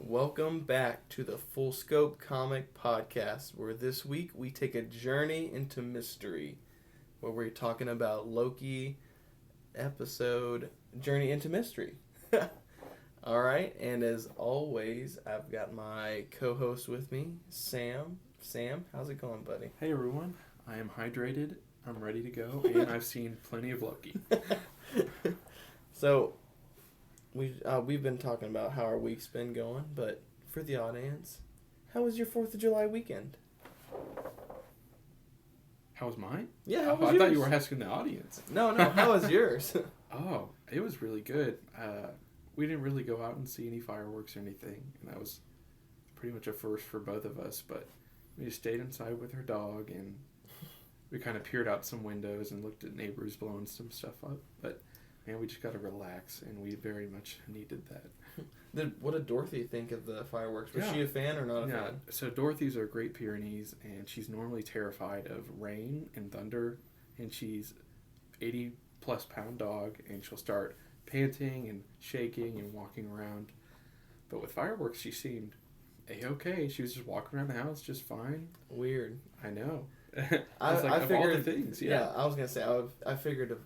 Welcome back to the Full Scope Comic Podcast, where this week we take a journey into mystery, where we're talking about Loki episode Journey into Mystery. Alright, and as always, I've got my co-host with me, Sam. Sam, how's it going, buddy? Hey everyone, I am hydrated, I'm ready to go, and I've seen plenty of Loki. So, we've been talking about how our week's been going, but for the audience, how was your 4th of July weekend? How was mine? Yeah, how was I yours? thought you were asking the audience. No, how was yours? Oh, it was really good. We didn't really go out and see any fireworks or anything, and that was pretty much a first for both of us, but we just stayed inside with our dog, and we kind of peered out some windows and looked at neighbors blowing some stuff up, but man, we just got to relax, and we very much needed that. What did Dorothy think of the fireworks? Was Yeah. she a fan or not a fan? So Dorothy's our Great Pyrenees, and she's normally terrified of rain and thunder, and she's 80-plus pound dog, and she'll start panting and shaking and walking around. But with fireworks, she seemed A-okay. She was just walking around the house just fine. Weird. I know. I of all the things, yeah. I was gonna say I figured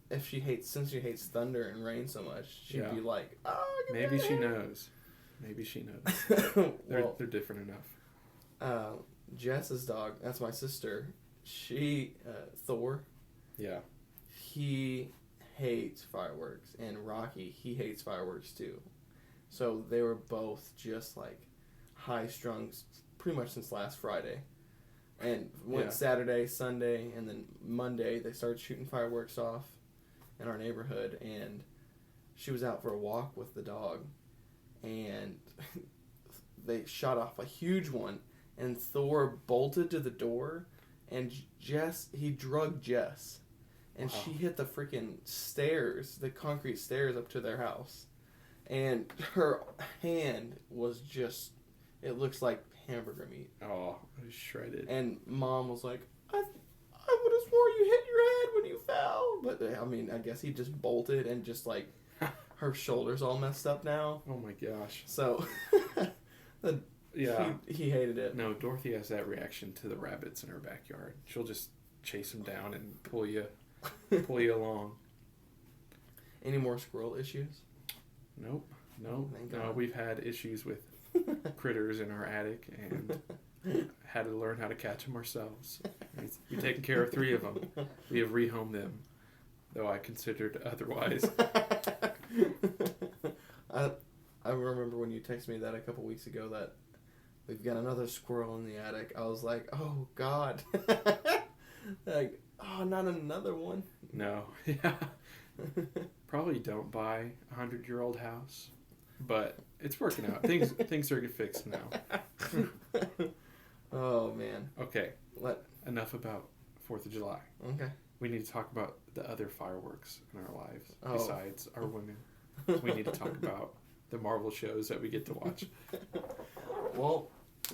if since she hates thunder and rain so much, she'd be like, oh, Maybe she knows. They're different enough. Jess's dog, that's my sister. She Thor. Yeah. He hates fireworks, and Rocky, he hates fireworks too. So they were both just like high strung pretty much since last Friday. And went Saturday, Sunday, and then Monday they started shooting fireworks off in our neighborhood, and she was out for a walk with the dog, and they shot off a huge one, and Thor bolted to the door, and he drugged Jess, and Wow. she hit the freaking stairs, the concrete stairs up to their house, and her hand was just, it looks like hamburger meat. Oh, it was shredded. And Mom was like, I would have swore you hit your head when you fell. But, I mean, I guess he just bolted and just, like, her shoulder's all messed up now. Oh my gosh. So, Yeah. he hated it. No, Dorothy has that reaction to the rabbits in her backyard. She'll just chase them down and pull you along. Any more squirrel issues? Nope. Thank No, God. we've had issues with critters in our attic and had to learn how to catch them ourselves. We've taken care of 3 of them. We have rehomed them, though I considered otherwise. I remember when you texted me that a couple weeks ago that we've got another squirrel in the attic. I was like, oh, God. Like, oh, not another one. No. Yeah. Probably don't buy a 100-year-old house, but it's working out. Things are fixed now. Oh, man. Okay. Enough about 4th of July. Okay. We need to talk about the other fireworks in our lives besides our women. We need to talk about the Marvel shows that we get to watch. Well,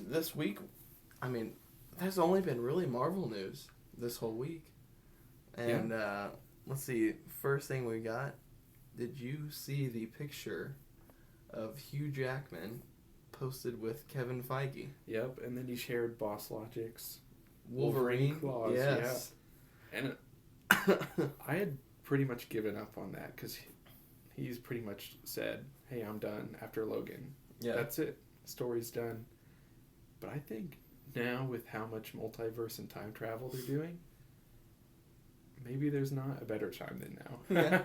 this week, I mean, there's only been really Marvel news this whole week. And let's see, first thing we got, did you see the picture of Hugh Jackman posted with Kevin Feige? Yep, and then he shared Boss Logic's Wolverine claws. yes. Yeah. And I had pretty much given up on that because he's pretty much said, hey, I'm done after Logan. Yeah. That's it. Story's done. But I think now with how much multiverse and time travel they're doing, maybe there's not a better time than now. Yeah.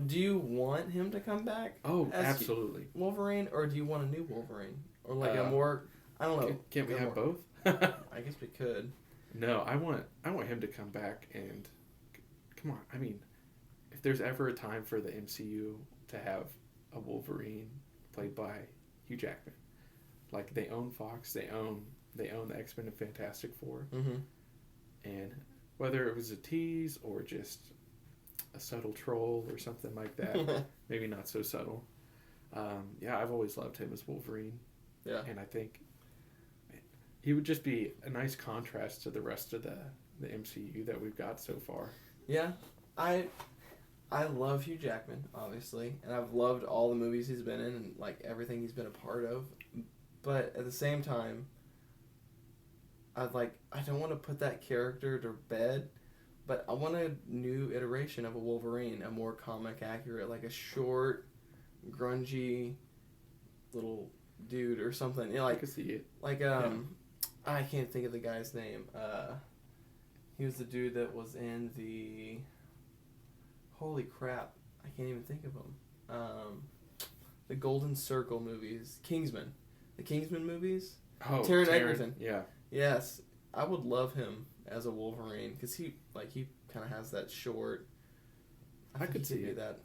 Do you want him to come back? Oh, absolutely. Wolverine, or do you want a new Wolverine? Or like a more, I don't know. Can't we have both? I guess we could. No, I want him to come back and come on. I mean, if there's ever a time for the MCU to have a Wolverine played by Hugh Jackman, like they own Fox, they own the X-Men and Fantastic Four, and whether it was a tease or just a subtle troll or something like that, maybe not so subtle. I've always loved him as Wolverine. Yeah, and I think he would just be a nice contrast to the rest of the MCU that we've got so far. Yeah, I I love Hugh Jackman, obviously, and I've loved all the movies he's been in and like everything he's been a part of. But at the same time, I don't want to put that character to bed, but I want a new iteration of a Wolverine, a more comic accurate, like a short, grungy little dude or something. You know, I like can see it. like I can't think of the guy's name. He was the dude that was in the. Holy crap! I can't even think of him. The Golden Circle movies, Kingsman, the Kingsman movies. Oh, Taron Egerton. Yeah. Yes, I would love him as a Wolverine because he kind of has that short. I could see it. That.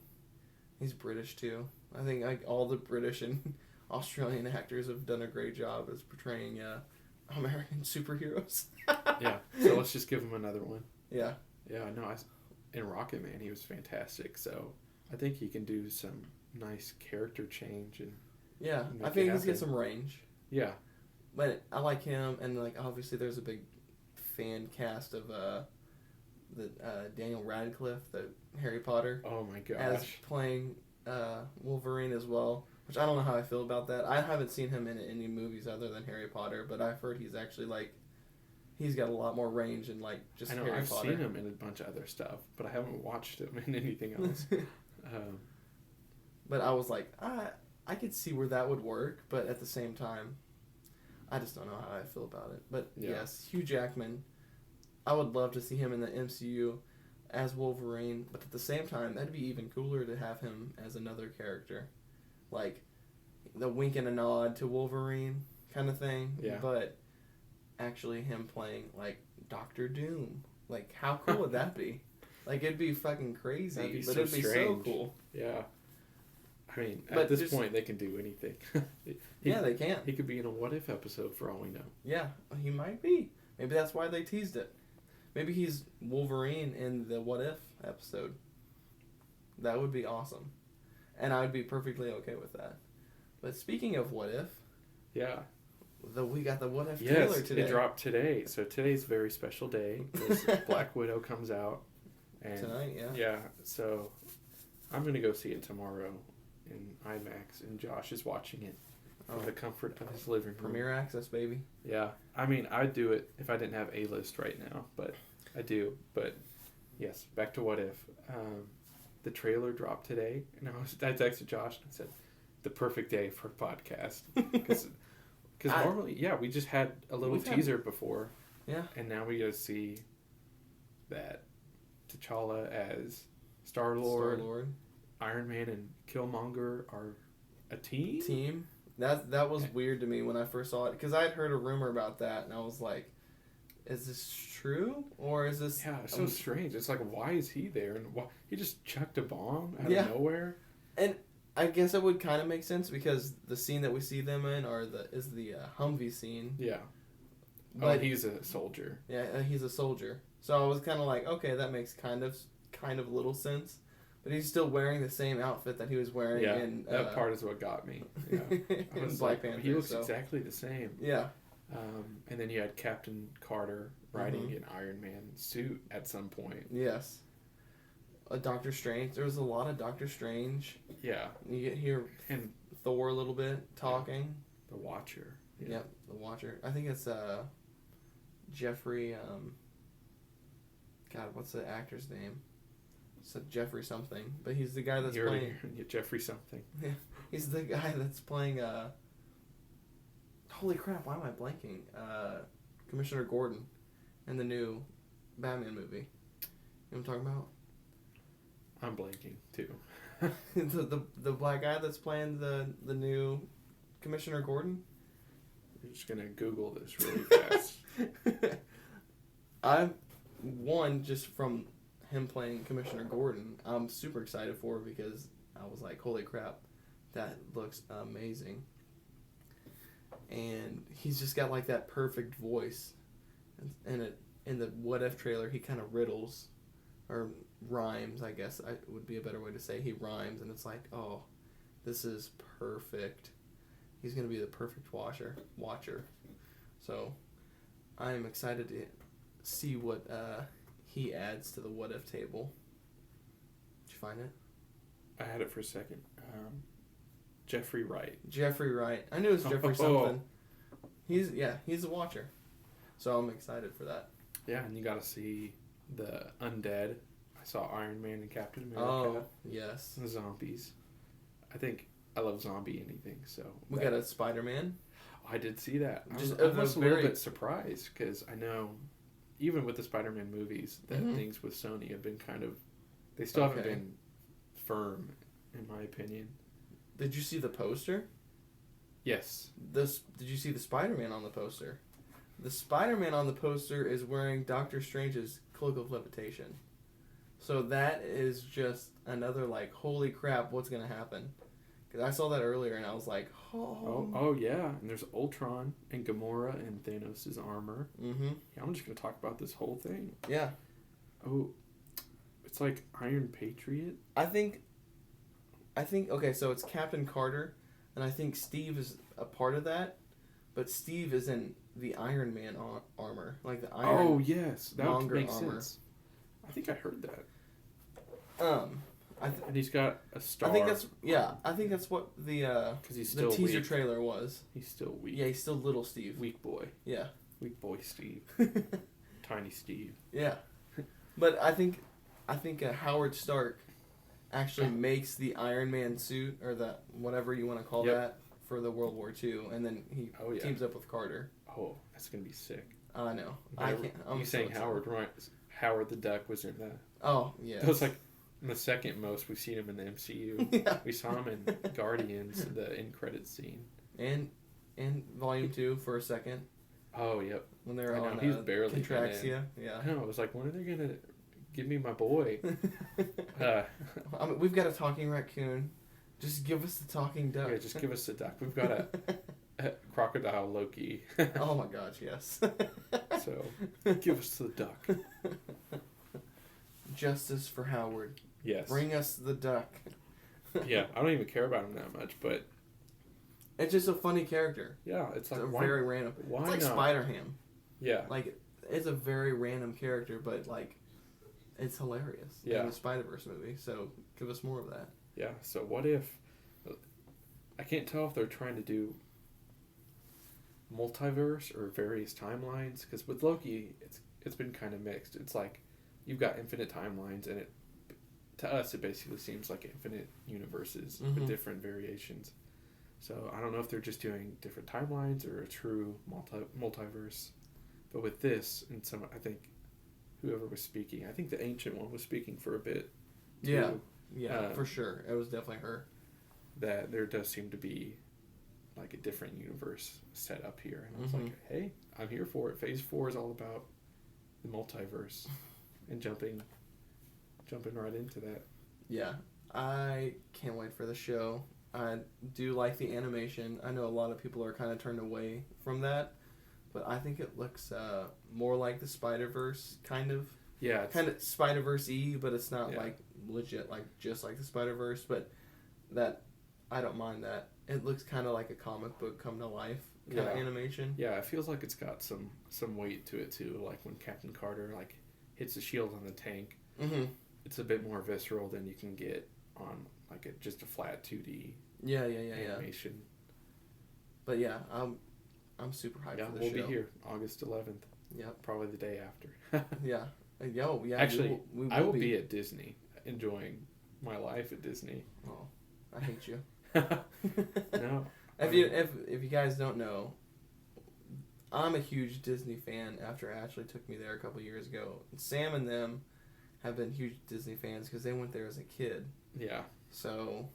He's British too. I think like all the British and Australian actors have done a great job as portraying American superheroes. Yeah. So let's just give him another one. Yeah. Yeah. No, in Rocket Man he was fantastic. So I think he can do some nice character change and. Yeah, I think he's got some range. Yeah. But I like him, and like obviously there's a big fan cast of Daniel Radcliffe, the Harry Potter. Oh my gosh. As playing Wolverine as well, which I don't know how I feel about that. I haven't seen him in any movies other than Harry Potter, but I've heard he's actually like he's got a lot more range in like just Harry Potter. I've seen him in a bunch of other stuff, but I haven't watched him in anything else. But I was like, I could see where that would work, but at the same time, I just don't know how I feel about it. But yes, Hugh Jackman, I would love to see him in the MCU as Wolverine, but at the same time, that'd be even cooler to have him as another character. Like, the wink and a nod to Wolverine kind of thing. Yeah. But actually him playing, like, Doctor Doom. Like, how cool would that be? Like, it'd be fucking crazy, That'd be but so it'd be strange. so cool. Yeah. I mean, But at this point, they can do anything. They can. He could be in a What If episode for all we know. Yeah, he might be. Maybe that's why they teased it. Maybe he's Wolverine in the What If episode. That would be awesome. And I would be perfectly okay with that. But speaking of What If... Yeah. We got the What If trailer today. It dropped today. So today's a very special day. Black Widow comes out. And tonight, yeah. Yeah, so I'm going to go see it tomorrow in IMAX, and Josh is watching it from the comfort of his living room. Premiere access, baby. Yeah. I mean, I'd do it if I didn't have A-list right now, but I do. But, yes, back to What If. The trailer dropped today, and I texted Josh and I said, the perfect day for a podcast. Because normally, we just had a little teaser before. Yeah. And now we get to see that T'Challa as Star-Lord. Iron Man and Killmonger are a team? That was weird to me when I first saw it, because I had heard a rumor about that, and I was like, is this true? Or is this... Yeah, it's so strange. It's like, why is he there? And why he just chucked a bomb out of nowhere? And I guess it would kind of make sense, because the scene that we see them in is the Humvee scene. Yeah. But he's a soldier. Yeah, he's a soldier. So I was kind of like, okay, that makes kind of little sense. But he's still wearing the same outfit that he was wearing in... that part is what got me. Yeah. I was Black like, Panther, he looks exactly the same. Yeah. And then you had Captain Carter riding an Iron Man suit at some point. Yes. A Doctor Strange. There was a lot of Doctor Strange. Yeah. You get here and Thor a little bit talking. The Watcher. Yeah. Yep, the Watcher. I think it's Jeffrey... God, what's the actor's name? Said Jeffrey something, but he's the guy that's playing... Jeffrey something. Yeah, he's the guy that's playing... Holy crap, why am I blanking? Commissioner Gordon in the new Batman movie. You know what I'm talking about? I'm blanking, too. the black guy that's playing the new Commissioner Gordon? You're just going to Google this really fast. Just from him playing Commissioner Gordon, I'm super excited for, because I was like, holy crap, that looks amazing. And he's just got like that perfect voice. And in the What If trailer, he kind of riddles, or rhymes, I guess would be a better way to say. He rhymes, and it's like, oh, this is perfect. He's going to be the perfect watcher. So I am excited to see what he adds to the What If table. you find it? I had it for a second. Jeffrey Wright. Jeffrey Wright. I knew it was Jeffrey something. He's a watcher. So I'm excited for that. Yeah, and you got to see the undead. I saw Iron Man and Captain America. Oh, yes. The zombies. I love zombie anything, so... We got a Spider-Man. I did see that. I was a little bit surprised, because I know, even with the Spider-Man movies, that things with Sony have been kind of... They still haven't been firm, in my opinion. Did you see the poster? Yes. Did you see the Spider-Man on the poster? The Spider-Man on the poster is wearing Doctor Strange's Cloak of Levitation. So that is just another, like, holy crap, what's going to happen? Because I saw that earlier and I was like, oh yeah. And there's Ultron and Gamora and Thanos' armor. Mm-hmm. Yeah, I'm just going to talk about this whole thing. Yeah. Oh, it's like Iron Patriot? I think, okay, so it's Captain Carter, and I think Steve is a part of that, but Steve is in the Iron Man armor, like the Iron. Oh yes, that would make armor. Sense. I think I heard that. And he's got a star. I think that's what the teaser trailer was. He's still weak. Yeah, he's still little Steve. Weak boy. Yeah. Weak boy Steve. Tiny Steve. Yeah, but I think Howard Stark actually makes the Iron Man suit, or the whatever you want to call that, for the World War II, and then he teams up with Carter. Oh, that's gonna be sick. I know. I can't. You saying Howard, right? Howard the Duck was in that. Oh yeah. That was like the second most we've seen him in the MCU. Yeah. We saw him in Guardians, the end credits scene, and Volume 2 for a second. Oh yep. When they were on he was barely Contraxia. Yeah. I know. I was like, when are they gonna give me my boy? I mean, we've got a talking raccoon. Just give us the talking duck. Yeah, just give us the duck. We've got a crocodile Loki. Oh my gosh, yes. So, give us the duck. Justice for Howard. Yes. Bring us the duck. Yeah, I don't even care about him that much, but... It's just a funny character. Yeah, it's like... very random. Why it's like not? Spider-Ham. Yeah. Like, it's a very random character, but, like, it's hilarious. Yeah. In the Spider-Verse movie, so give us more of that. Yeah, so what if... I can't tell if they're trying to do multiverse or various timelines, because with Loki, it's been kind of mixed. It's like, you've got infinite timelines, and to us, it basically seems like infinite universes with different variations. So I don't know if they're just doing different timelines or a true multiverse. But with this, and I think whoever was speaking, I think the ancient one was speaking for a bit. Too, yeah, for sure. It was definitely her. That there does seem to be like a different universe set up here. And I was like, hey, I'm here for it. Phase 4 is all about the multiverse and jumping right into that. Yeah, I can't wait for the show. I do like the animation. I know a lot of people are kind of turned away from that, but I think it looks more like the Spider-Verse, kind of. Yeah. Kind of Spider-Verse-y, but it's not like legit, like just like the Spider-Verse, but that, I don't mind that. It looks kind of like a comic book come to life kind of animation. Yeah, it feels like it's got some weight to it too, like when Captain Carter like hits the shield on the tank. It's a bit more visceral than you can get on like just a flat 2D animation. But yeah, I'm super hyped for the show. We'll be here August 11th. Yep. Probably the day after. Yeah. Actually, I will be at Disney, enjoying my life at Disney. Oh, I hate you. No. If you guys don't know, I'm a huge Disney fan after Ashley took me there a couple years ago. Sam and them have been huge Disney fans because they went there as a kid. Yeah. So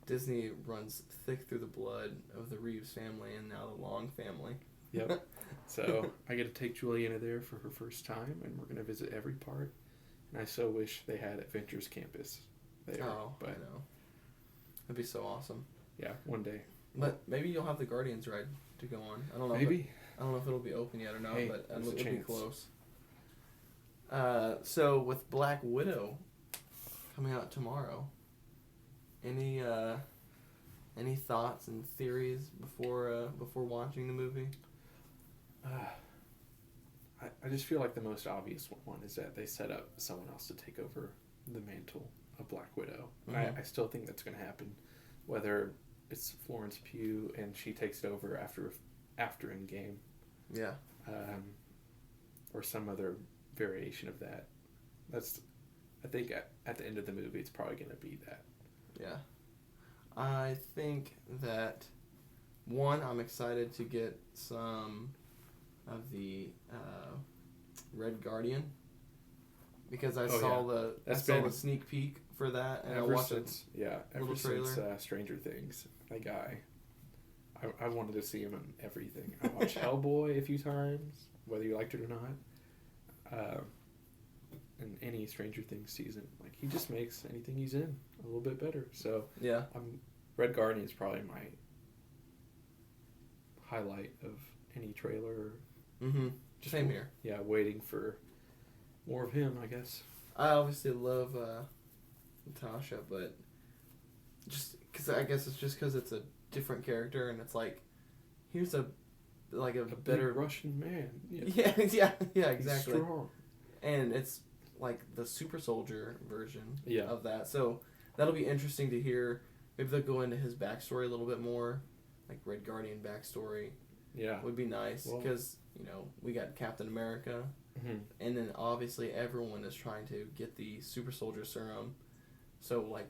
Disney runs thick through the blood of the Reeves family and now the Long family. Yep. So I get to take Juliana there for her first time, and we're going to visit every park. And I so wish they had Adventures Campus there. Oh, but I know. That'd be so awesome. Yeah, one day. But maybe you'll have the Guardians ride to go on. I don't know. Maybe. I don't know if it'll be open yet or not, hey, but it'll be close. So with Black Widow coming out tomorrow, any thoughts and theories before watching the movie? I just feel like the most obvious one is that they set up someone else to take over the mantle a Black Widow. Mm-hmm. I still think that's going to happen, whether it's Florence Pugh and she takes it over after Endgame. Yeah. Or some other variation of that. I think at the end of the movie, it's probably going to be that. Yeah. I think that, one, I'm excited to get some of the Red Guardian, because I saw the sneak peek for that, and ever since trailer. Stranger Things, that guy, I wanted to see him in everything. I watched Hellboy a few times, whether you liked it or not. In any Stranger Things season, like, he just makes anything he's in a little bit better. So yeah, Red Guardian is probably my highlight of any trailer. Mm-hmm. Same here. Yeah, waiting for more of him, I guess. I obviously love Natasha, but just because I guess it's just because it's a different character, and it's like, here's a better Russian man. Yeah, exactly. He's strong. And it's like the super soldier version Yeah. of that. So that'll be interesting to hear. Maybe they'll go into his backstory a little bit more, like Red Guardian backstory. Yeah. Would be nice, because, we got Captain America, mm-hmm. and then obviously everyone is trying to get the super soldier serum. So, like,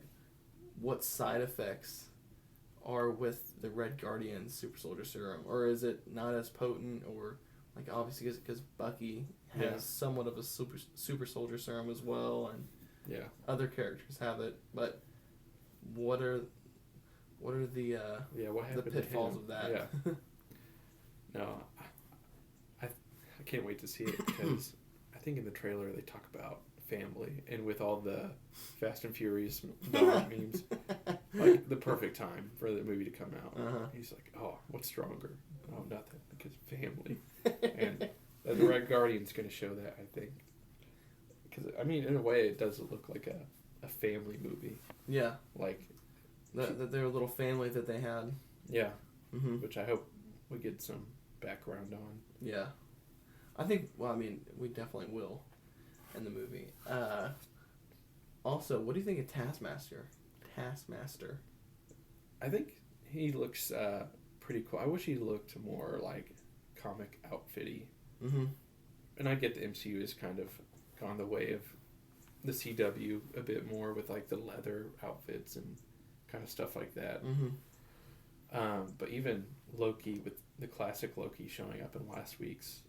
what side effects are with the Red Guardian super soldier serum? Or is it not as potent, or, like, obviously because Bucky has somewhat of a super soldier serum as well, and other characters have it, but what are the pitfalls of that? Yeah. No, I can't wait to see it, because I think in the trailer they talk about family, and with all the Fast and Furious dog memes, like, the perfect time for the movie to come out. Uh-huh. He's like, oh, what's stronger? Oh, nothing, because family. And the Red Guardian's going to show that, I think. Because, I mean, in a way, it does look like a family movie. Yeah. Like, their little family that they had. Yeah. Mm-hmm. Which I hope we get some background on. Yeah. I think, we definitely will in the movie. Also, what do you think of Taskmaster? I think he looks pretty cool. I wish he looked more like comic outfitty. Mm-hmm. And I get the MCU has kind of gone the way of the CW a bit more, with, like, the leather outfits and kind of stuff like that. Mm-hmm. But even Loki, with the classic Loki showing up in last week's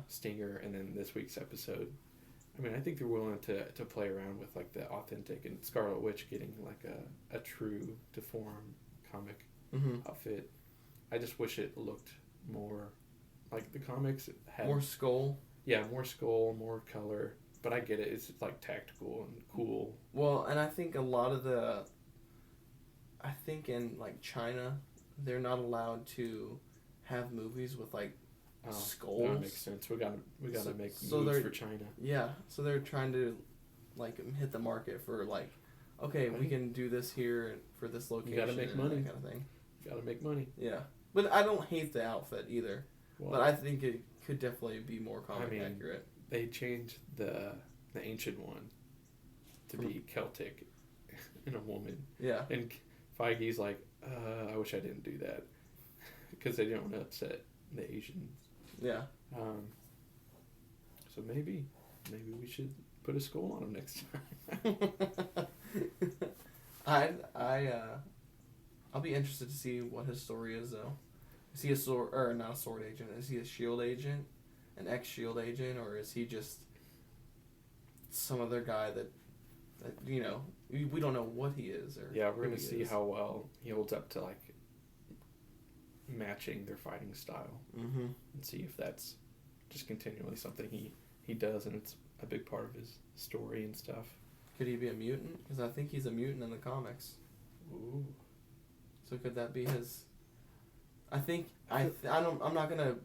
Stinger, and then this week's episode, I mean, I think they're willing to play around with, like, the authentic, and Scarlet Witch getting, like, a true to form comic outfit. I just wish it looked more like the comics. Had more skull. Yeah, more skull, more color. But I get it. It's, like, tactical and cool. Well, and I think in, like, China, they're not allowed to have movies with, like, skulls. That makes sense. We gotta make moves for China. Yeah, so they're trying to, like, hit the market for, like, okay, we can do this here for this location. You gotta make money. That kind of thing. You gotta make money. Yeah, but I don't hate the outfit either. Well, but I think it could definitely be more comic accurate. They changed the ancient one to be Celtic and a woman. Yeah. And Feige's like, I wish I didn't do that, because they didn't want to upset the Asians. Yeah. So maybe we should put a skull on him next time. I'll be interested to see what his story is, though. Is he not a sword agent? Is he a shield agent, an ex-shield agent, or is he just some other guy that we don't know what he is? Or yeah, we're gonna see how well he holds up to, like, matching their fighting style, and see if that's just continually something he does, and it's a big part of his story and stuff. Could he be a mutant? Because I think he's a mutant in the comics. Ooh. So could that be his? I'm not gonna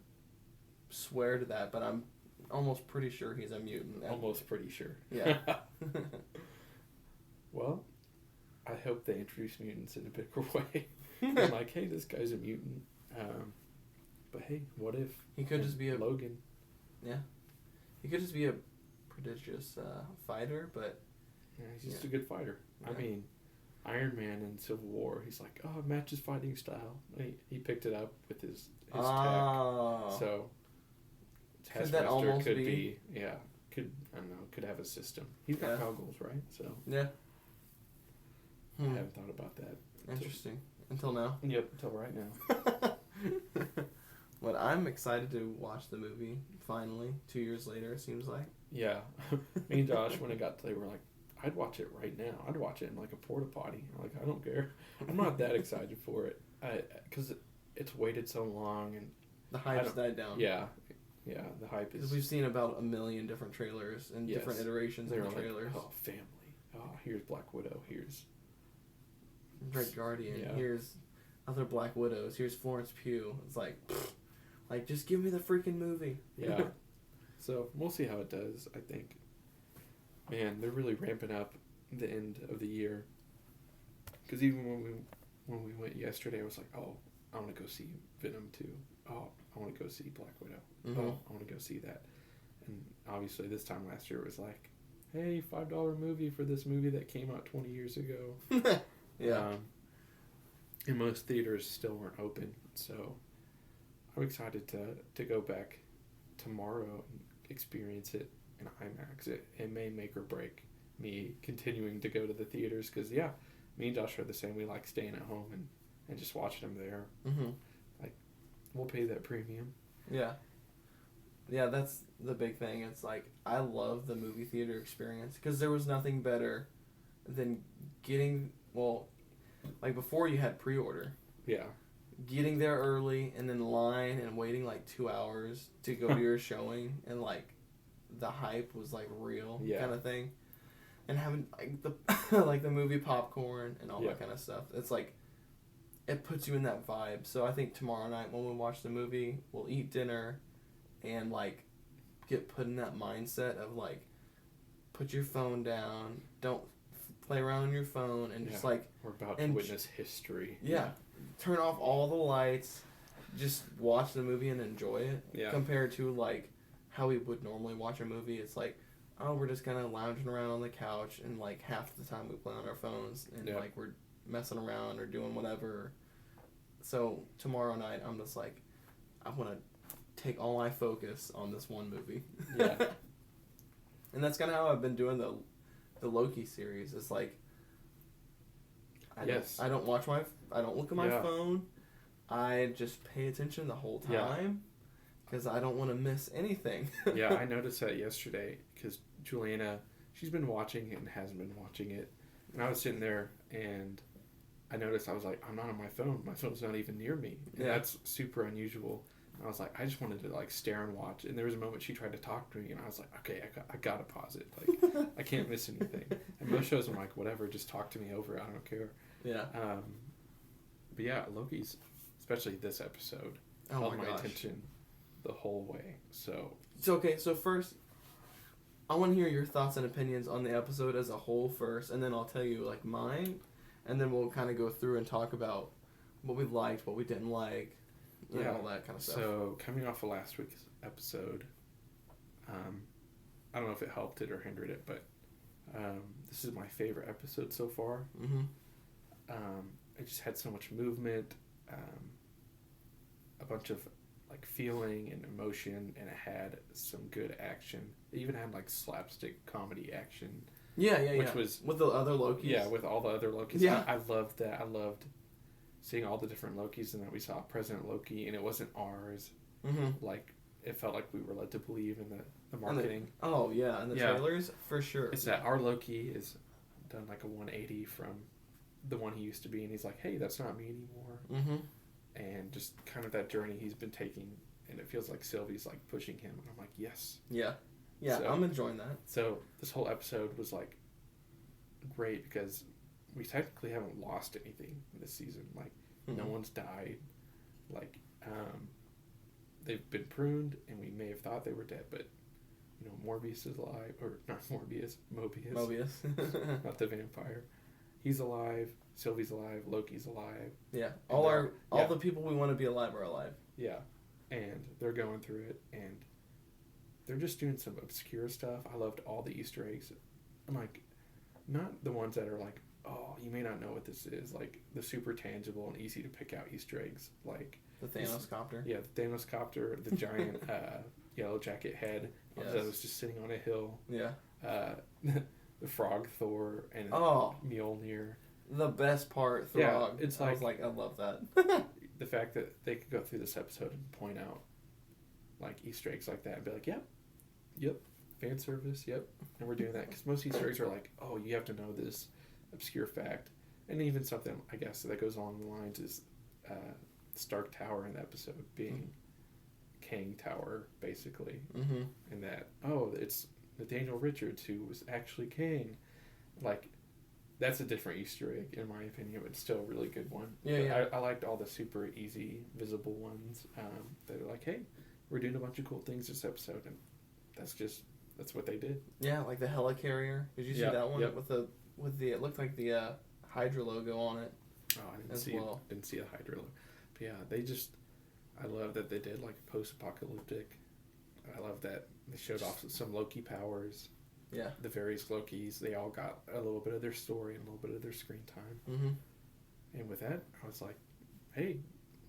swear to that, but I'm almost pretty sure he's a mutant. Almost pretty sure. Yeah. Well, I hope they introduce mutants in a bigger way. I'm like, hey, this guy's a mutant. But hey, what if he could just be a Logan? Yeah, he could just be a prodigious fighter, but Yeah, he's just a good fighter. Yeah. I mean, Iron Man in Civil War, he's like, oh, it matches fighting style. He picked it up with his tech. So Taskmaster could be could have a system. He's got goggles, right? So yeah. I haven't thought about that. Interesting. Until now. Yep, until right now. But I'm excited to watch the movie, finally, 2 years later, it seems like. Yeah. Me and Josh, when it got to, they were like, I'd watch it right now. I'd watch it in like a porta potty. I'm like, I don't care. I'm not that excited for it. Because it's waited so long. And the hype's died down. Yeah. Yeah, the hype is... Because we've seen about 1 million different trailers and different iterations of the trailers. Like, oh, family. Oh, here's Black Widow. Here's... Red Guardian. Yeah. Here's other Black Widows. Here's Florence Pugh. It's like, just give me the freaking movie. Yeah. So we'll see how it does. I think, man, they're really ramping up the end of the year. Because even when we went yesterday, I was like, oh, I want to go see Venom 2. Oh, I want to go see Black Widow. Mm-hmm. Oh, I want to go see that. And obviously, this time last year it was like, hey, $5 movie for this movie that came out 20 years ago. Yeah. And most theaters still weren't open, so I'm excited to go back tomorrow and experience it in IMAX. It may make or break me continuing to go to the theaters, because me and Josh are the same. We like staying at home and just watching them there. Mm-hmm. Like, we'll pay that premium. Yeah, that's the big thing. It's like, I love the movie theater experience, because there was nothing better than getting, like before you had pre-order. Yeah. Getting there early and in line and waiting like 2 hours to go to your showing, and like the hype was like real kind of thing. And having like the like the movie popcorn and all that kind of stuff. It's like, it puts you in that vibe. So I think tomorrow night when we watch the movie, we'll eat dinner and like get put in that mindset of like, put your phone down, don't play around on your phone, and just like, we're about to witness history. Yeah. Turn off all the lights, just watch the movie and enjoy it. Yeah. Compared to like how we would normally watch a movie, it's like, oh, we're just kind of lounging around on the couch, and like half the time we play on our phones, and like we're messing around or doing whatever. So tomorrow night, I'm just like, I want to take all my focus on this one movie. Yeah. And that's kind of how I've been doing the Loki series. It's like, I don't look at my phone. I just pay attention the whole time, because I don't want to miss anything. Yeah, I noticed that yesterday, because Juliana, she's been watching it and hasn't been watching it. And I was sitting there, and I noticed, I was like, I'm not on my phone. My phone's not even near me. And that's super unusual. And I was like, I just wanted to like stare and watch. And there was a moment she tried to talk to me, and I was like, okay, I gotta pause it. Like, I can't miss anything. And most shows I'm like, whatever, just talk to me over. I don't care. Yeah. But yeah, Loki's, especially this episode, held my attention the whole way. So okay. So first, I want to hear your thoughts and opinions on the episode as a whole first, and then I'll tell you like mine, and then we'll kind of go through and talk about what we liked, what we didn't like, and all that kind of stuff. So coming off of last week's episode, I don't know if it helped it or hindered it, but this is my favorite episode so far. Mm-hmm. It just had so much movement, a bunch of like feeling and emotion, and it had some good action. It even had like slapstick comedy action. Which was with the other Lokis. Yeah, with all the other Lokis. Yeah, I loved that. I loved seeing all the different Lokis, and then we saw President Loki, and it wasn't ours. Mm-hmm. Like, it felt like we were led to believe in the marketing. And the trailers for sure. It's that our Loki is done like a 180 from the one he used to be, and he's like, hey, that's not me anymore. Mm-hmm. And just kind of that journey he's been taking, and it feels like Sylvie's like pushing him, and I'm like, yes. Yeah, so, I'm enjoying that. So this whole episode was like great, because we technically haven't lost anything this season. Like, no one's died. Like, they've been pruned, and we may have thought they were dead, but you know, Morbius is alive, or not Morbius, Mobius. Not the vampire. He's alive. Sylvie's alive. Loki's alive. Yeah. All the people we want to be alive are alive. Yeah. And they're going through it, and they're just doing some obscure stuff. I loved all the Easter eggs. I'm like, not the ones that are like, oh, you may not know what this is, like the super tangible and easy to pick out Easter eggs, like the Thanos copter. Yeah, the Thanos copter, the giant yellow jacket head that was just sitting on a hill. Yeah. The frog Thor and Mjolnir. The best part, Throg. Yeah, it's I like, was like, I love that. The fact that they could go through this episode and point out like Easter eggs like that and be like, yep, fan service, yep, and we're doing that, because most Easter eggs are like, oh, you have to know this obscure fact, and even something I guess that goes along the lines is Stark Tower in the episode being Kang Tower basically, and that it's Nathaniel Richards who was actually Kang, like. That's a different Easter egg, in my opinion, but still a really good one. Yeah. I liked all the super easy, visible ones that are like, hey, we're doing a bunch of cool things this episode, and that's what they did. Yeah, like the helicarrier. Did you see that one with the it looked like the Hydra logo on it? Oh, I didn't see a Hydra logo. But yeah, I love that they did like post-apocalyptic. I love that they showed off some Loki powers. Yeah. The various Lokis, they all got a little bit of their story and a little bit of their screen time. Mm-hmm. And with that, I was like, hey,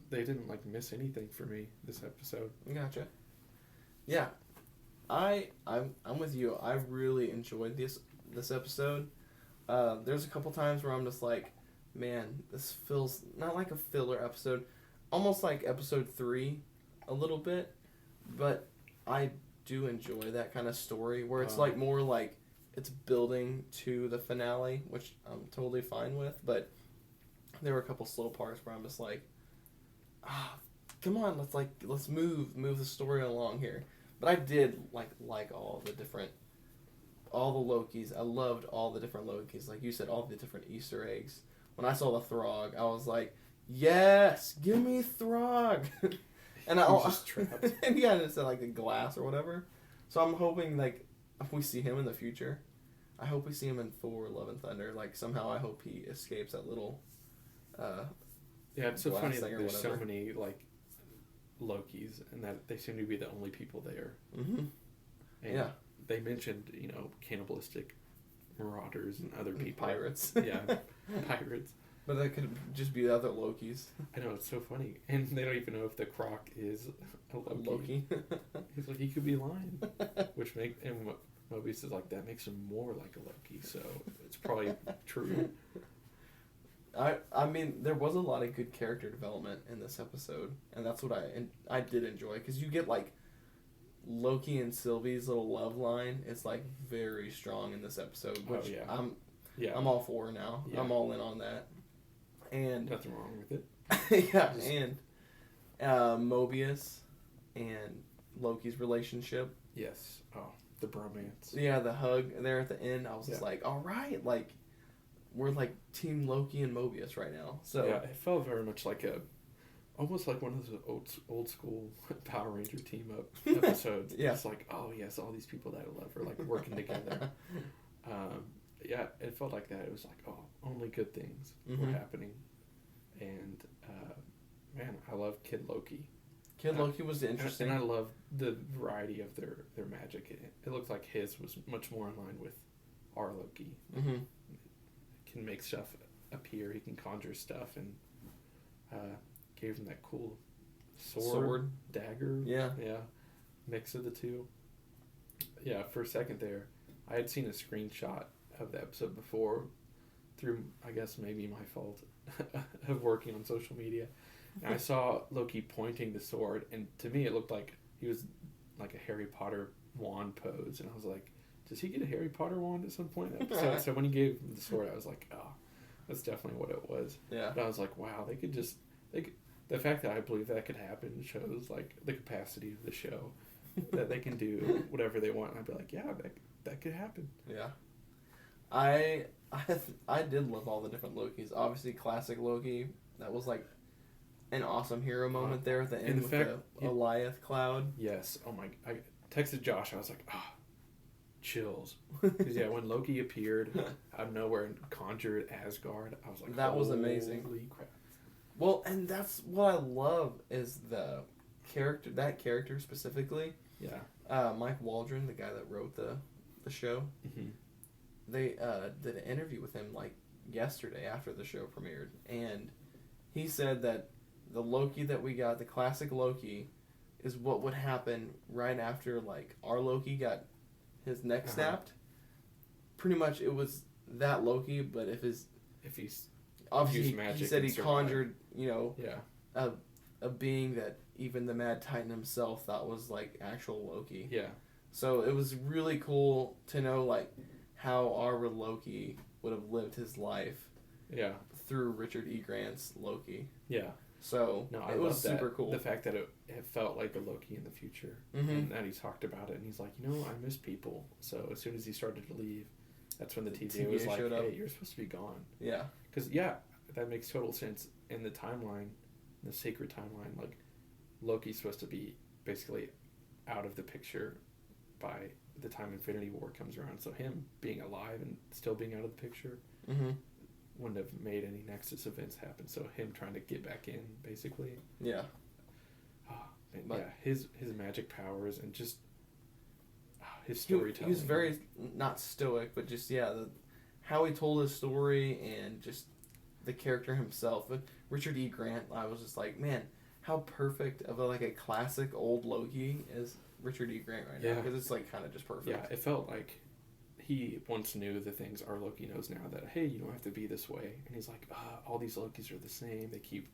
they didn't like miss anything for me this episode. Gotcha. Yeah. I'm with you. I really enjoyed this episode. There's a couple times where I'm just like, man, this feels not like a filler episode, almost like episode 3 a little bit, but I do enjoy that kind of story where it's like more like it's building to the finale, which I'm totally fine with, but there were a couple slow parts where I'm just like, come on, let's move the story along here. But I did like all the Lokis. I loved all the different Lokis. Like you said, all the different Easter eggs. When I saw the Throg, I was like, yes, give me Throg. And I was just trapped. And yeah, it said like the glass or whatever. So I'm hoping like if we see him in the future, I hope we see him in Thor: Love and Thunder. Like somehow I hope he escapes that little. Yeah, it's so funny that there's so many like Lokis, and that they seem to be the only people there. Mm-hmm. And they mentioned cannibalistic marauders and other people. Pirates. Yeah, pirates. But that could just be the other Lokis. I know, it's so funny. And they don't even know if the Croc is a Loki. He's like, he could be lying. And Mobius is like, that makes him more like a Loki, so it's probably true. I mean, there was a lot of good character development in this episode, and that's what I did enjoy, because you get, like, Loki and Sylvie's little love line is, like, very strong in this episode, which I'm all for now. Yeah. I'm all in on that. And nothing wrong with it. Yeah, and Mobius and Loki's relationship. Yes. Oh, the bromance. Yeah, the hug there at the end. I was just like, all right, like we're like Team Loki and Mobius right now. So yeah, it felt very much like almost like one of those old school Power Ranger team up episodes. Yeah, it's like, oh yes, all these people that I love are like working together. Yeah, it felt like that. It was like, oh, only good things were happening. And, man, I love Kid Loki. Kid Loki was interesting. And I love the variety of their magic. It looked like his was much more in line with our Loki. Mm-hmm. Can make stuff appear. He can conjure stuff. And gave him that cool sword. Dagger. Yeah. Yeah. Mix of the two. Yeah, for a second there, I had seen a screenshot of the episode before through, I guess, maybe my fault of working on social media. And I saw Loki pointing the sword, and to me it looked like he was like a Harry Potter wand pose. And I was like, does he get a Harry Potter wand at some point in the episode? So when he gave him the sword, I was like, oh, that's definitely what it was. Yeah. But I was like, wow, the fact that I believe that could happen shows like the capacity of the show. That they can do whatever they want. And I'd be like, yeah, that could happen. Yeah. I did love all the different Lokis. Obviously, classic Loki. That was like an awesome hero moment there at the end with the Goliath cloud. Yes. Oh my! I texted Josh. I was like, chills. Because yeah, when Loki appeared out of nowhere and conjured Asgard, I was like, that was amazing. Holy crap! Well, and that's what I love is the character. That character specifically. Yeah. Mike Waldron, the guy that wrote the show. Mm-hmm. they did an interview with him like yesterday after the show premiered, and he said that the Loki that we got, the classic Loki, is what would happen right after like our Loki got his neck snapped. Pretty much, it was that Loki, but if he's obviously he said he conjured, a being that even the Mad Titan himself thought was like actual Loki. Yeah. So it was really cool to know like how our Loki would have lived his life. Yeah. Through Richard E. Grant's Loki. Yeah. So it was super cool. The fact that it felt like a Loki in the future, and that he talked about it, and he's like, I miss people. So as soon as he started to leave, that's when the TVA was like, hey, you're supposed to be gone. Yeah. Because that makes total sense in the timeline, the sacred timeline. Like Loki's supposed to be basically out of the picture by the time Infinity War comes around. So him being alive and still being out of the picture. Mm-hmm. Wouldn't have made any Nexus events happen. So him trying to get back in, basically. Yeah. His magic powers and just his storytelling. He was very not stoic, but just how he told his story and just the character himself. But Richard E. Grant, I was just like, man, how perfect of a classic old Loki is Richard E. Grant right now, because it's like kind of just perfect. Yeah, it felt like he once knew the things our Loki knows now, that, hey, you don't have to be this way. And he's like, all these Lokis are the same. They keep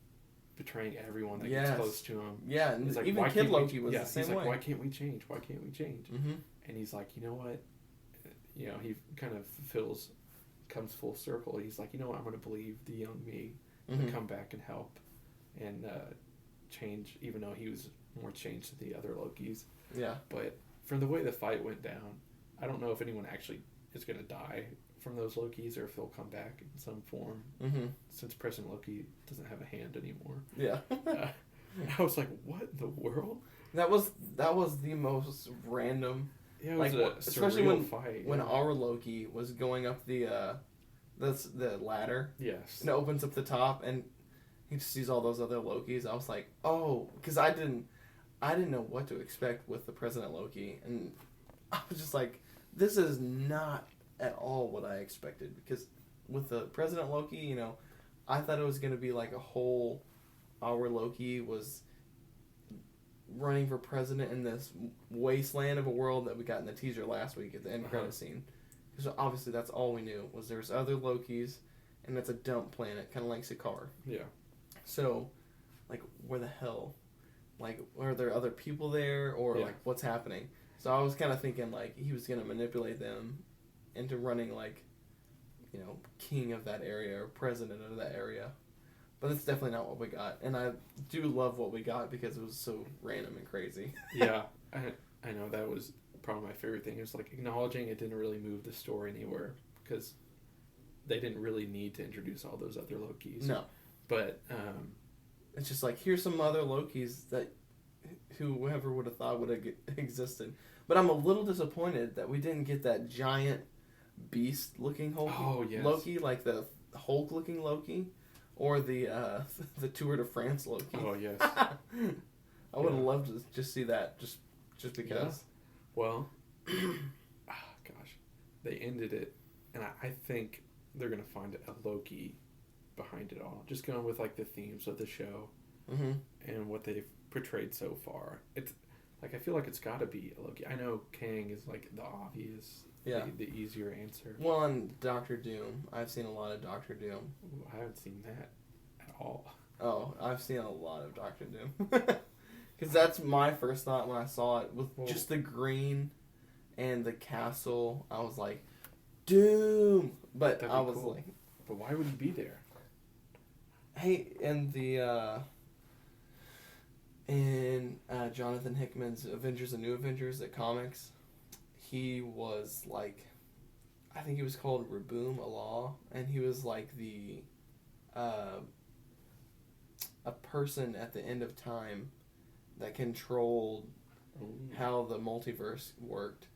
betraying everyone that gets close to him. Yeah, and he's like, even Kid Loki was the same way. He's like, why can't we change? Why can't we change? Mm-hmm. And he's like, you know what? He kind of comes full circle. He's like, you know what? I'm going to believe the young me and come back and help and change, even though he was more changed than the other Lokis. Yeah. But from the way the fight went down, I don't know if anyone actually is going to die from those Lokis or if they'll come back in some form. Mm-hmm. Since President Loki doesn't have a hand anymore. Yeah. I was like, what in the world? That was the most random. Yeah, it was especially fight. When our Loki was going up the ladder. Yes. And it opens up the top and he just sees all those other Lokis. I was like, oh, because I didn't know what to expect with the President Loki, and I was just like, this is not at all what I expected, because with the President Loki, I thought it was going to be like a whole our Loki was running for president in this wasteland of a world that we got in the teaser last week at the end credit scene. Because obviously that's all we knew, was there's other Lokis, and it's a dump planet, kind of like Sakaar. Yeah. So, like, where the hell? Like, are there other people there, or like, what's happening? So I was kind of thinking, like, he was going to manipulate them into running, like, king of that area or president of that area. But that's definitely not what we got. And I do love what we got because it was so random and crazy. Yeah, I know that was probably my favorite thing. It was like acknowledging it didn't really move the story anywhere because they didn't really need to introduce all those other Lokis. No. But it's just like, here's some other Lokis that whoever would have thought would have existed. But I'm a little disappointed that we didn't get that giant beast-looking Loki, like the Hulk-looking Loki, or the Tour de France Loki. Oh, yes. I would have loved to just see that, just because. Yeah. Well, gosh, they ended it, and I think they're going to find a Loki behind it all. Just going with, like, the themes of the show and what they've portrayed so far. It's like, I feel like it's got to be a Loki. I know Kang is, like, the obvious, the easier answer. Well, and Doctor Doom. I've seen a lot of Doctor Doom. Ooh, I haven't seen that at all. Oh, I've seen a lot of Doctor Doom. Because that's my first thought when I saw it. With just the green and the castle, I was like, Doom! But I was like... But why would he be there? Hey, in the... in Jonathan Hickman's Avengers and New Avengers at comics, he was like, I think he was called Raboom Allah, and he was like the a person at the end of time that controlled how the multiverse worked,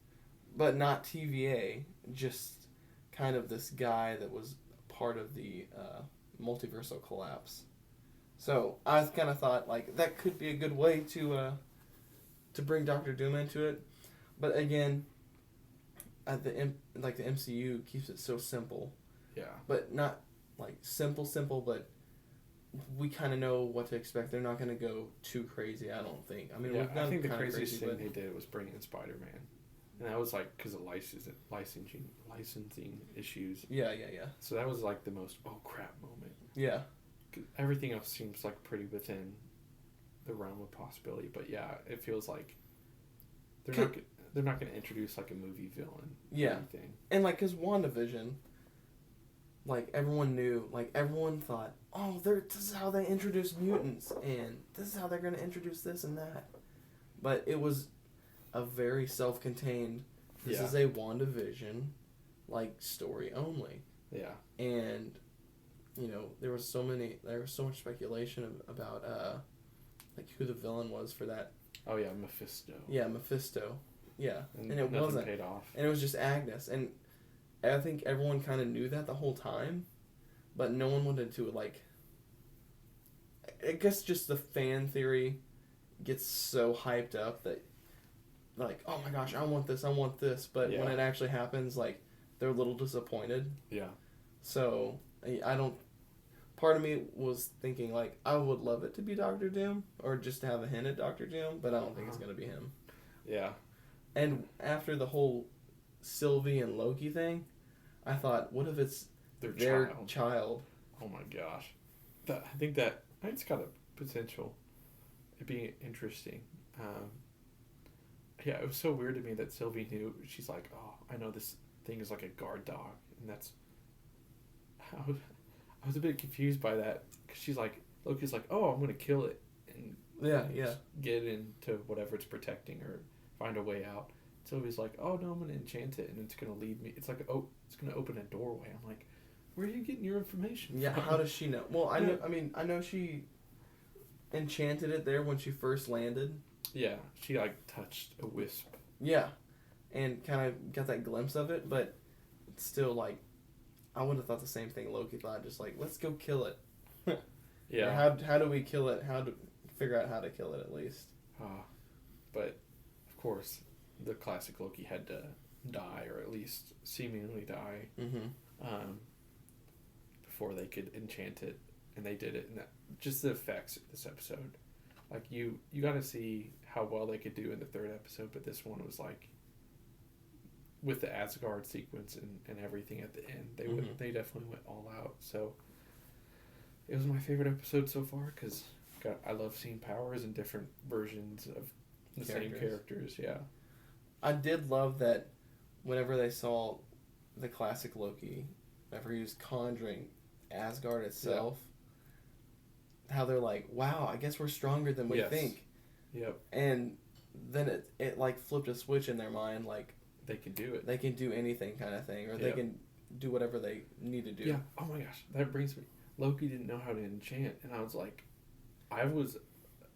but not TVA, just kind of this guy that was part of the multiversal collapse. So I kind of thought, like, that could be a good way to bring Doctor Doom into it. But again, like the MCU keeps it so simple. Yeah. But not like simple, but we kind of know what to expect. They're not going to go too crazy, I don't think. I mean, yeah, we've done I think the kinda craziest crazy, thing they did was bring in Spider-Man. And that was like because of licensing issues. Yeah. So that was like the most oh crap moment. Yeah. 'Cause everything else seems like pretty within the realm of possibility, but yeah, it feels like they're not going to introduce like a movie villain. Yeah. Or anything. And like, cause WandaVision, like everyone thought, oh, this is how they introduce mutants, and this is how they're gonna introduce this and that. But it was a very self-contained. This is a WandaVision, like, story only. Yeah. And, there was so much speculation about like who the villain was for that. Oh yeah, Mephisto. Yeah, Mephisto. Yeah, and it nothing wasn't. paid off. And it was just Agnes, and I think everyone kind of knew that the whole time, but no one wanted to, like. I guess just the fan theory gets so hyped up that, like, oh my gosh, I want this, but when it actually happens, like, they're a little disappointed. Yeah. So I don't. Part of me was thinking, like, I would love it to be Doctor Doom, or just to have a hint at Doctor Doom, but I don't think it's gonna be him. Yeah. And after the whole Sylvie and Loki thing, I thought, what if it's their child? Oh my gosh. I think it's got a potential of being interesting. Yeah, it was so weird to me that Sylvie knew. She's like, oh, I know this thing is like a guard dog. And that's... I was a bit confused by that. Because she's like, Loki's like, oh, I'm going to kill it. And get into whatever it's protecting or find a way out. Sylvie's like, oh no, I'm going to enchant it and it's going to lead me. It's like, it's going to open a doorway. I'm like, where are you getting your information from? How does she know? Well, I know she enchanted it there when she first landed. Yeah, she like touched a wisp. Yeah, and kind of got that glimpse of it, but still, like, I would have thought the same thing Loki thought, just like, let's go kill it. Yeah. Or how do we kill it? How to figure out how to kill it at least. But of course, the classic Loki had to die, or at least seemingly die, before they could enchant it, and they did it. And just the effects of this episode, like you got to see how well they could do in the third episode, but this one was like, with the Asgard sequence and everything at the end, they definitely went all out. So it was my favorite episode so far because I love seeing powers and different versions of the same characters. Yeah, I did love that whenever they saw the classic Loki, whenever he was conjuring Asgard itself, how they're like, wow, I guess we're stronger than we think. Yep. And then it like flipped a switch in their mind, like, they can do it. They can do anything kind of thing, or they can do whatever they need to do. Yeah. Oh my gosh, that brings me. Loki didn't know how to enchant, and I was like,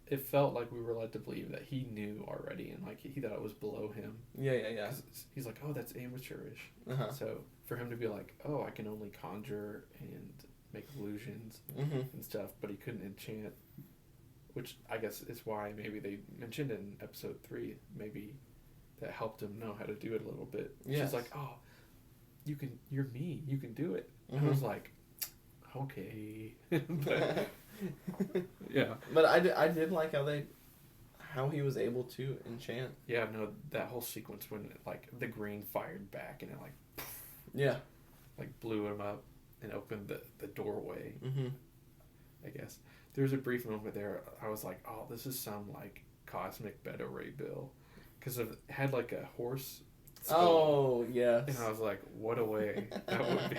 it felt like we were led to believe that he knew already, and like he thought it was below him. Yeah. He's like, oh, that's amateurish. Uh-huh. So for him to be like, oh, I can only conjure and make illusions and stuff, but he couldn't enchant, which I guess is why maybe they mentioned in episode 3, maybe that helped him know how to do it a little bit. Yes. She's like, oh, you're me, you can do it. And I was like, okay. But, yeah. But I did like how he was able to enchant. Yeah, no, that whole sequence when like the green fired back and it like, like blew him up and opened the doorway. I guess there was a brief moment there. I was like, oh, this is some like cosmic beta ray bill, because it had like a horse skull. Oh yes. And I was like, what a way that would be.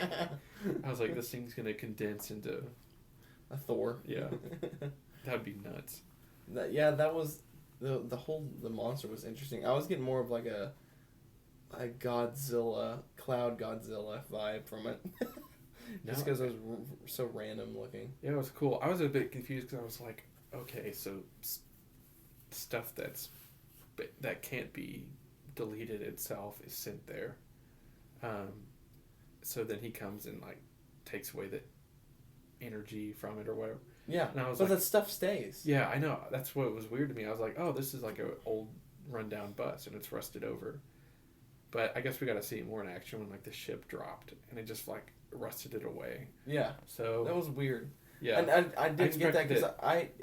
I was like, this thing's gonna condense into a Thor. Yeah. That'd be nuts. That was the monster was interesting. I was getting more of like a Godzilla, Cloud Godzilla vibe from it. Just because it was so random looking. Yeah, it was cool. I was a bit confused because I was like, okay, so stuff that can't be deleted itself is sent there. So then he comes and like takes away the energy from it or whatever. Yeah, and I was but that stuff stays. Yeah, I know. That's what was weird to me. I was like, oh, this is like an old rundown bus and it's rusted over. But I guess we got to see it more in action when like the ship dropped and it just like rusted it away. Yeah. So that was weird. Yeah. And I didn't get that because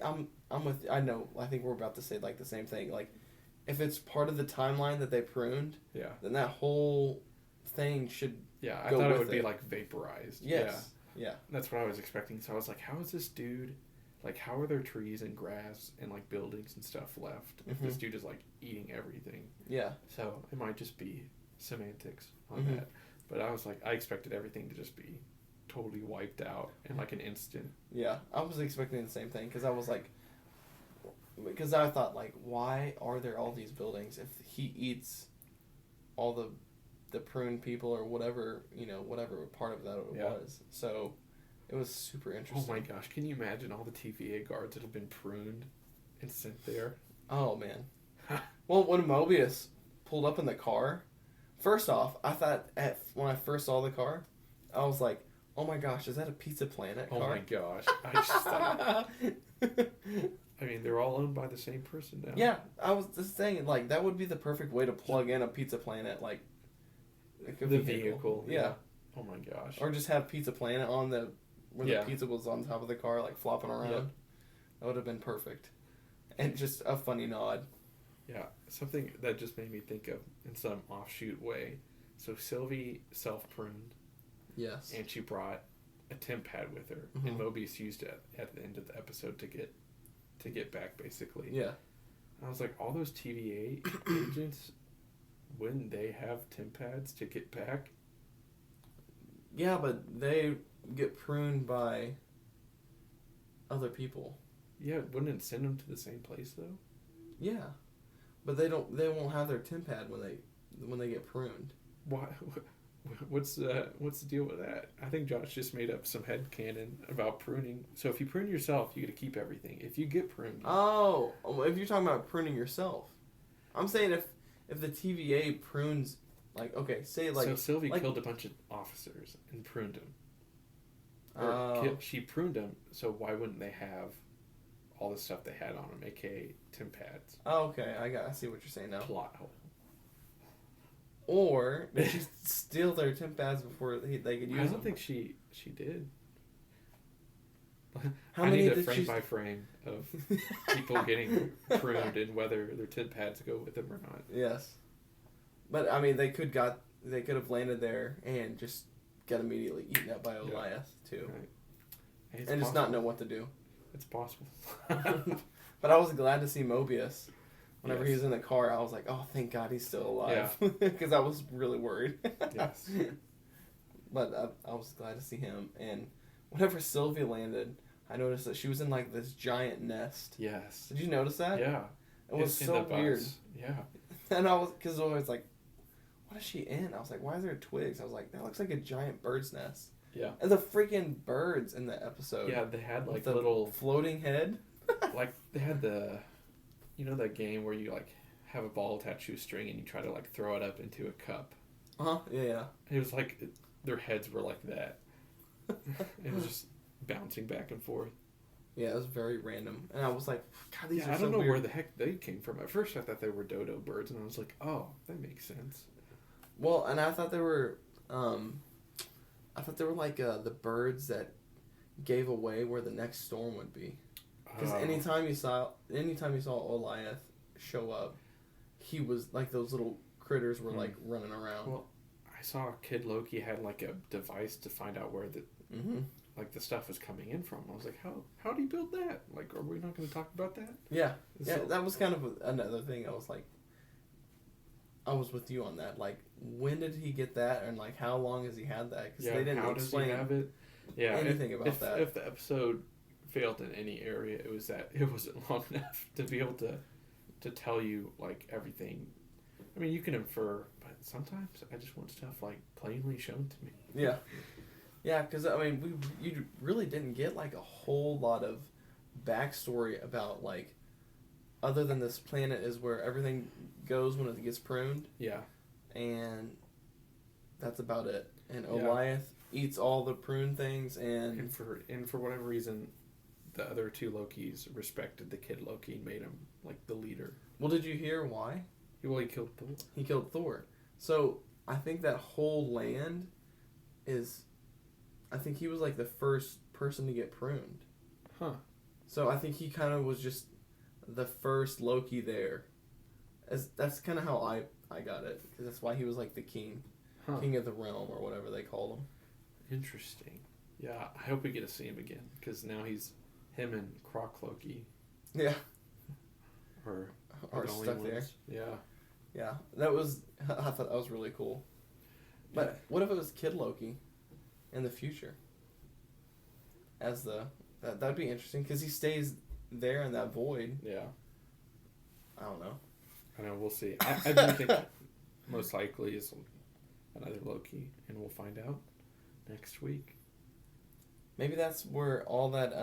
I'm with. I know. I think we're about to say like the same thing. Like, if it's part of the timeline that they pruned, yeah, then that whole thing should. Yeah, I go thought it with would be like vaporized. Yes. Yeah. That's what I was expecting. So I was like, how is this dude? Like, how are there trees and grass and like buildings and stuff left if this dude is like eating everything? Yeah. So it might just be semantics on Mm-hmm. that. But I was like, I expected everything to just be totally wiped out in like an instant. Yeah, I was expecting the same thing because I was like, because I thought like, why are there all these buildings if he eats all the prune people or whatever, whatever part of that it was. So it was super interesting. Oh my gosh, can you imagine all the TVA guards that have been pruned and sent there? Oh man. Well, when Mobius pulled up in the car, first off, I thought when I first saw the car, I was like, oh my gosh, is that a Pizza Planet car? Oh my gosh. I just thought, I mean, they're all owned by the same person now. Yeah, I was just saying, like, that would be the perfect way to plug in a Pizza Planet, like, the vehicle. Yeah. Oh my gosh. Or just have Pizza Planet on the pizza was on top of the car, like, flopping around. Yeah. That would have been perfect. And just a funny nod. Yeah, something that just made me think of in some offshoot way. So Sylvie self-pruned. Yes. And she brought a temp pad with her. Mm-hmm. And Mobius used it at the end of the episode to get back, basically. Yeah. I was like, all those TVA agents, wouldn't they have temp pads to get back? Yeah, but they get pruned by other people. Yeah, wouldn't it send them to the same place though? Yeah, but they won't have their temp pad when they get pruned. Why? What's the deal with that? I think Josh just made up some headcanon about pruning. So if you prune yourself, you get to keep everything. If you get pruned, oh, if you're talking about pruning yourself, I'm saying if the TVA prunes, like, okay, say like, so Sylvie like, killed a bunch of officers and pruned them. She pruned them, so why wouldn't they have all the stuff they had on them, aka temp pads? Oh, okay, I see what you're saying now. Plot hole. Or did she steal their temp pads before they could use them? I don't think she did. How I many need a did frame she... by frame of people getting pruned and whether their temp pads go with them or not. Yes, but I mean they could have landed there and just got immediately eaten up by Goliath too, right. And just not know what to do. It's possible. But I was glad to see Mobius. Whenever he was in the car, I was like, oh, thank God he's still alive. Because I was really worried. Yes. But I was glad to see him. And whenever Sylvia landed, I noticed that she was in, like, this giant nest. Yes. Did you notice that? Yeah. It was so weird. Yeah. And I was, because I was like, what is she in? I was like, why is there twigs? I was like, that looks like a giant bird's nest. Yeah. And the freaking birds in the episode. Yeah, they had, like, the little... floating head. Like, they had the... You know that game where you, like, have a ball attached to a string and you try to, like, throw it up into a cup? Uh-huh, yeah. It was like, their heads were like that. It was just bouncing back and forth. Yeah, it was very random. And I was like, God, these are so weird. I don't know where the heck they came from. At first I thought they were dodo birds, and I was like, oh, that makes sense. Well, and I thought they were, like, the birds that gave away where the next storm would be. Because anytime you saw Goliath show up, he was like those little critters were like running around. Well, I saw Kid Loki had like a device to find out where the like the stuff was coming in from. I was like, how do you build that? Like, are we not going to talk about that? Yeah, that was kind of another thing. I was like, I was with you on that. Like, when did he get that, and like how long has he had that? Because they didn't explain anything about that. If the episode failed in any area, it was that it wasn't long enough to be able to tell you like everything. I mean, you can infer, but sometimes I just want stuff like plainly shown to me. Yeah, because I mean, you really didn't get like a whole lot of backstory about like, other than this planet is where everything goes when it gets pruned. Yeah, and that's about it. And Goliath eats all the prune things, and for whatever reason, the other two Lokis respected the Kid Loki and made him like the leader. Well, did you hear why? Well, he killed Thor. He killed Thor. So I think that whole land is, I think he was like the first person to get pruned. Huh. So I think he kind of was just the first Loki there. That's kind of how I got it, because that's why he was like the king of the realm, or whatever they call him. Interesting. Yeah, I hope we get to see him again, because now him and Croc Loki. Yeah. Are the only stuck ones. there. Yeah. Yeah, I thought that was really cool. But what if it was Kid Loki in the future? That'd be interesting, because he stays there in that void. Yeah. I don't know. I know, we'll see. I do think most likely is another Loki, and we'll find out next week. Maybe that's where all that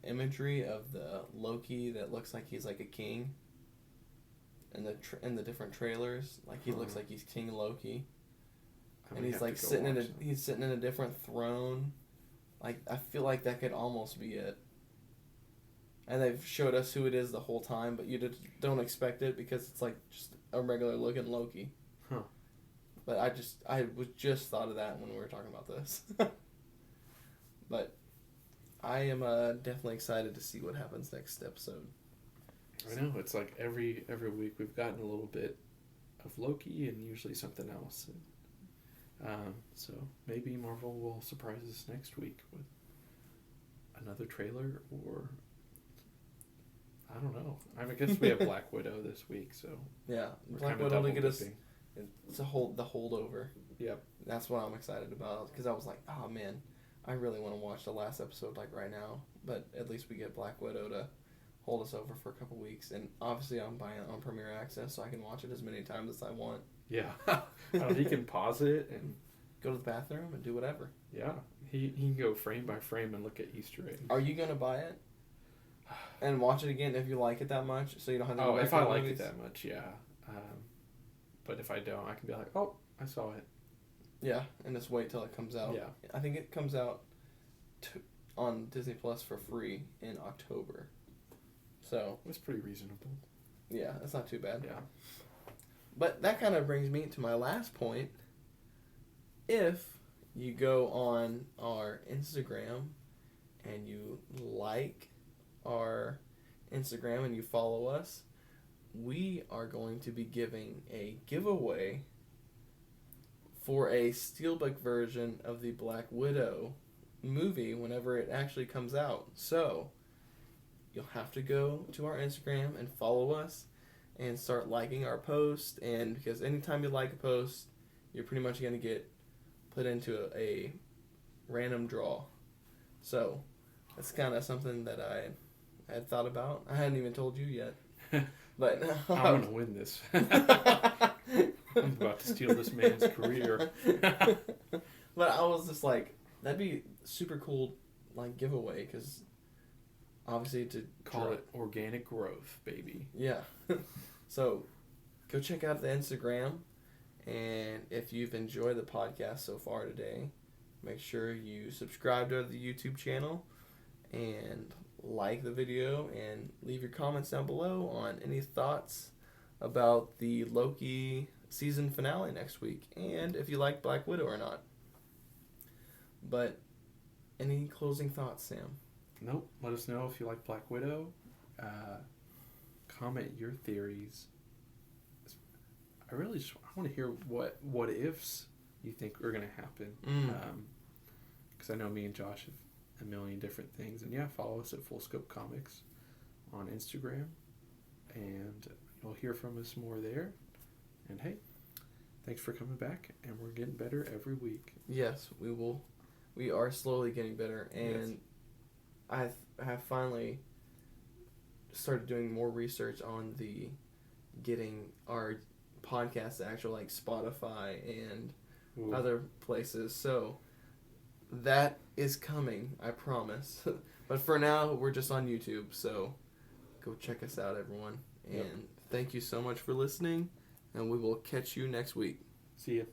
imagery of the Loki that looks like he's like a king in the different trailers, like he looks like he's King Loki, and he's like sitting in a different throne. Like, I feel like that could almost be it. And they've showed us who it is the whole time, but you don't expect it, because it's like just a regular looking Loki. Huh. But I just thought of that when we were talking about this. But I am definitely excited to see what happens next episode. I know, it's like every week we've gotten a little bit of Loki and usually something else. So maybe Marvel will surprise us next week with another trailer, or I don't know. I guess we have Black Widow this week, so yeah, we're Black kind of Widow to get us. dipping. It's the holdover. Yep. That's what I'm excited about, because I was like, oh man, I really want to watch the last episode like right now. But at least we get Black Widow to hold us over for a couple weeks, and obviously I'm buying it on Premier Access, so I can watch it as many times as I want. Yeah. He can pause it and go to the bathroom and do whatever. Yeah, he can go frame by frame and look at Easter eggs. Are you gonna buy it and watch it again if you like it that much, so you don't have to go back if I to the like movies? it that much, yeah. But if I don't, I can be like, oh, I saw it. Yeah, and just wait till it comes out. Yeah. I think it comes out on Disney Plus for free in October. So It's pretty reasonable. yeah, it's not too bad. Yeah. But that kind of brings me to my last point. If you go on our Instagram and you like our Instagram and you follow us, we are going to be giving a giveaway for a Steelbook version of the Black Widow movie whenever it actually comes out. So you'll have to go to our Instagram and follow us and start liking our post, and because anytime you like a post, you're pretty much going to get put into a random draw. So that's kind of something that I had thought about. I hadn't even told you yet. But I'm going to win this. I'm about to steal this man's career. But I was just like, that'd be super cool, like, giveaway, because obviously to call it organic growth, baby. Yeah. So go check out the Instagram, and if you've enjoyed the podcast so far today, make sure you subscribe to the YouTube channel and like the video and leave your comments down below on any thoughts about the Loki season finale next week, and if you like Black Widow or not. But any closing thoughts, Sam? Nope. Let us know if you like Black Widow. Comment your theories. I want to hear what ifs you think are going to happen. Because I know me and Josh have a million different things. And yeah, follow us at Full Scope Comics on Instagram, and you'll hear from us more there. And hey, thanks for coming back, and we're getting better every week. Yes, we will. We are slowly getting better, and yes. I have finally started doing more research on getting our podcast to actual, like, Spotify and other places. So that is coming, I promise. But for now, we're just on YouTube, so go check us out, everyone. And thank you so much for listening, and we will catch you next week. See ya.